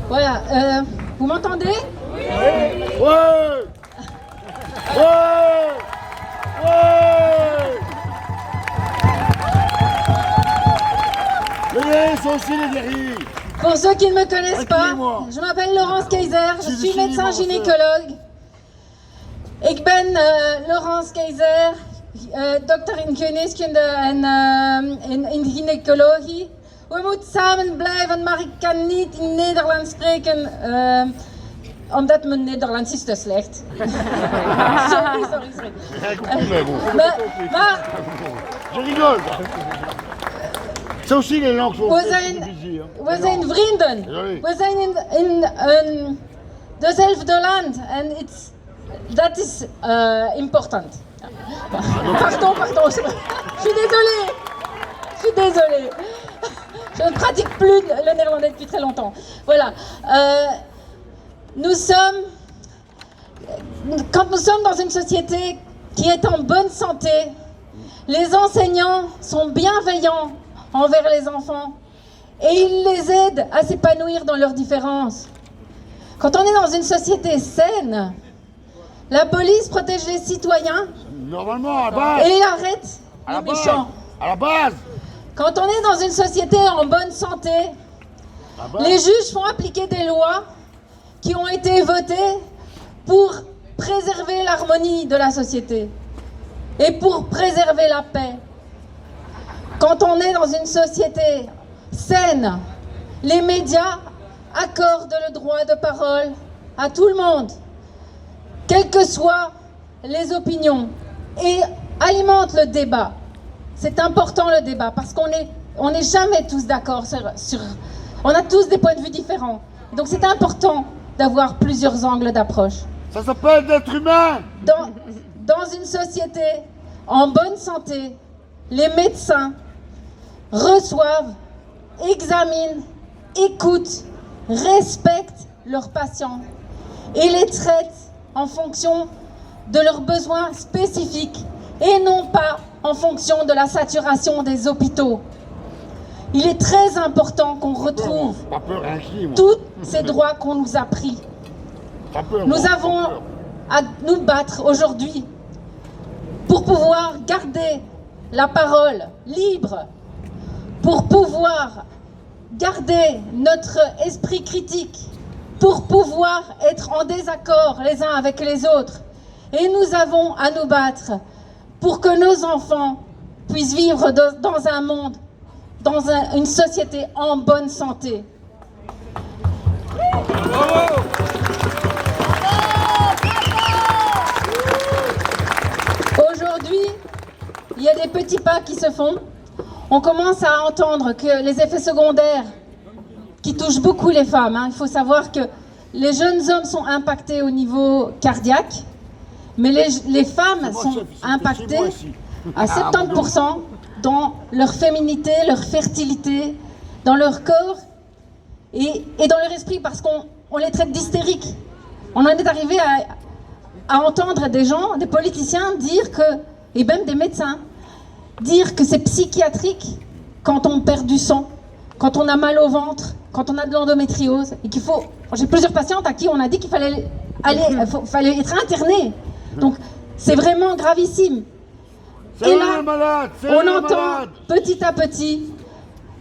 Voilà, vous m'entendez? Ouais. Ouais. Venez, sont aussi les guerriers. Pour ceux qui ne me connaissent pas, Accueillez-moi. je m'appelle Laurence Kaiser, je suis médecin gynécologue. gynécologue. Ik ben Laurence Kaiser, dokter in geneeskunde en in gynaecologie. We moeten samen blijven, maar ik kan niet in Nederlands spreken, omdat mijn Nederlands is te slecht. sorry. Maar Je rigole. C'est aussi les langues sont we très zijn, difficiles, hein. we zijn vrienden. Sorry. We zijn in dezelfde land en dat is important. Pardon, je suis désolée. Je ne pratique plus le néerlandais depuis très longtemps. Voilà. Quand nous sommes dans une société qui est en bonne santé, les enseignants sont bienveillants envers les enfants et ils les aident à s'épanouir dans leurs différences. Quand on est dans une société saine, la police protège les citoyens Normalement, à la base. et arrête À les la base. méchants. À la base. Quand on est dans une société en bonne santé, À la base. les juges font appliquer des lois qui ont été votées pour préserver l'harmonie de la société et pour préserver la paix. Quand on est dans une société saine, les médias accordent le droit de parole à tout le monde, quelles que soient les opinions, et alimentent le débat. C'est important le débat parce qu'on n'est jamais tous d'accord on a tous des points de vue différents. Donc c'est important d'avoir plusieurs angles d'approche. Ça s'appelle d'être humain. Dans une société en bonne santé, les médecins reçoivent, examinent, écoutent, respectent leurs patients et les traitent en fonction de leurs besoins spécifiques et non pas en fonction de la saturation des hôpitaux. Il est très important qu'on retrouve Pas peur, un cri, moi. tous ces droits qu'on nous a pris. Pas peur, Nous moi, avons pas peur. à nous battre aujourd'hui pour pouvoir garder la parole libre, pour pouvoir garder notre esprit critique, pour pouvoir être en désaccord les uns avec les autres. Et nous avons à nous battre pour que nos enfants puissent vivre dans un monde, dans une société en bonne santé. Aujourd'hui, il y a des petits pas qui se font. On commence à entendre que les effets secondaires qui touchent beaucoup les femmes, hein, il faut savoir que les jeunes hommes sont impactés au niveau cardiaque, mais les femmes Moi, sont c'est impactées moi ici. à 70% dans leur féminité, leur fertilité, dans leur corps et dans leur esprit, parce qu'on les traite d'hystériques. On en est arrivé à entendre des gens, des politiciens dire que, et même des médecins, dire que c'est psychiatrique quand on perd du sang, quand on a mal au ventre, quand on a de l'endométriose, et qu'il faut... J'ai plusieurs patientes à qui on a dit qu'il fallait fallait être interné. Donc c'est vraiment gravissime. C'est Et eux là, les malades, c'est on eux les entend malades. petit à petit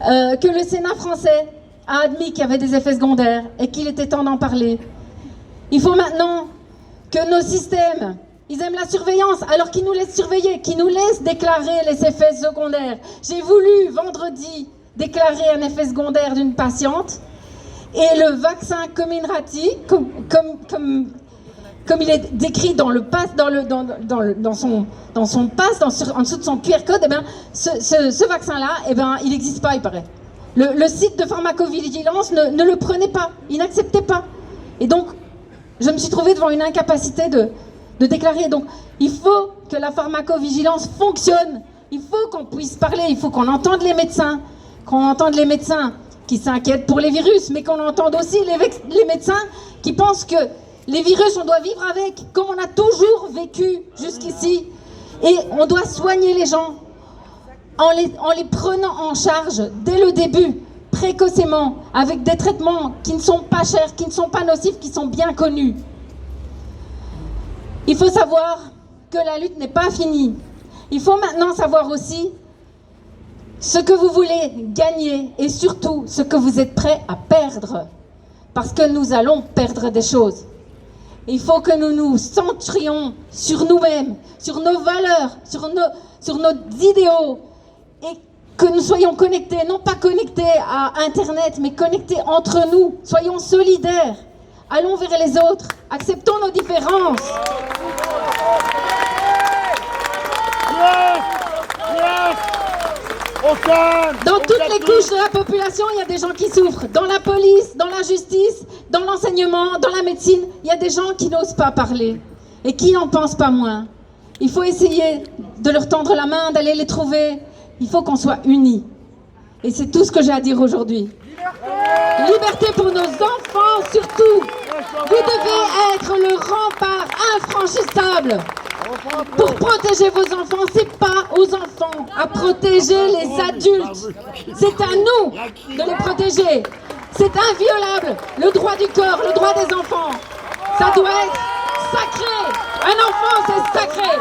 que le Sénat français a admis qu'il y avait des effets secondaires et qu'il était temps d'en parler. Il faut maintenant que nos systèmes, ils aiment la surveillance, alors qu'ils nous laissent surveiller, qu'ils nous laissent déclarer les effets secondaires. J'ai voulu vendredi déclarer un effet secondaire d'une patiente et le vaccin Comirnaty, comme il est décrit dans le pass, dans son pass, en dessous de son QR code, eh ben, ce vaccin-là, eh ben, il n'existe pas, il paraît. Le site de pharmacovigilance ne le prenait pas, il n'acceptait pas. Et donc, je me suis trouvée devant une incapacité de déclarer. Donc, il faut que la pharmacovigilance fonctionne. Il faut qu'on puisse parler, il faut qu'on entende les médecins, qui s'inquiètent pour les virus, mais qu'on entende aussi les médecins qui pensent que les virus, on doit vivre avec, comme on a toujours vécu jusqu'ici. Et on doit soigner les gens en les prenant en charge dès le début, précocement, avec des traitements qui ne sont pas chers, qui ne sont pas nocifs, qui sont bien connus. Il faut savoir que la lutte n'est pas finie. Il faut maintenant savoir aussi ce que vous voulez gagner et surtout ce que vous êtes prêt à perdre. Parce que nous allons perdre des choses. Il faut que nous nous centrions sur nous-mêmes, sur nos valeurs, sur nos idéaux et que nous soyons connectés, non pas connectés à Internet, mais connectés entre nous. Soyons solidaires. Allons vers les autres. Acceptons nos différences. Yes! Yes! Aucun! Dans toutes les couches de la population, il y a des gens qui souffrent. Dans la police, dans la justice, dans l'enseignement, dans la médecine, il y a des gens qui n'osent pas parler et qui n'en pensent pas moins. Il faut essayer de leur tendre la main, d'aller les trouver. Il faut qu'on soit unis. Et c'est tout ce que j'ai à dire aujourd'hui. Liberté pour nos enfants, surtout. Vous devez être le rempart infranchissable. Pour protéger vos enfants, c'est pas aux enfants à protéger les adultes. C'est à nous de les protéger. C'est inviolable. Le droit du corps, le droit des enfants. Ça doit être sacré. Un enfant, c'est sacré.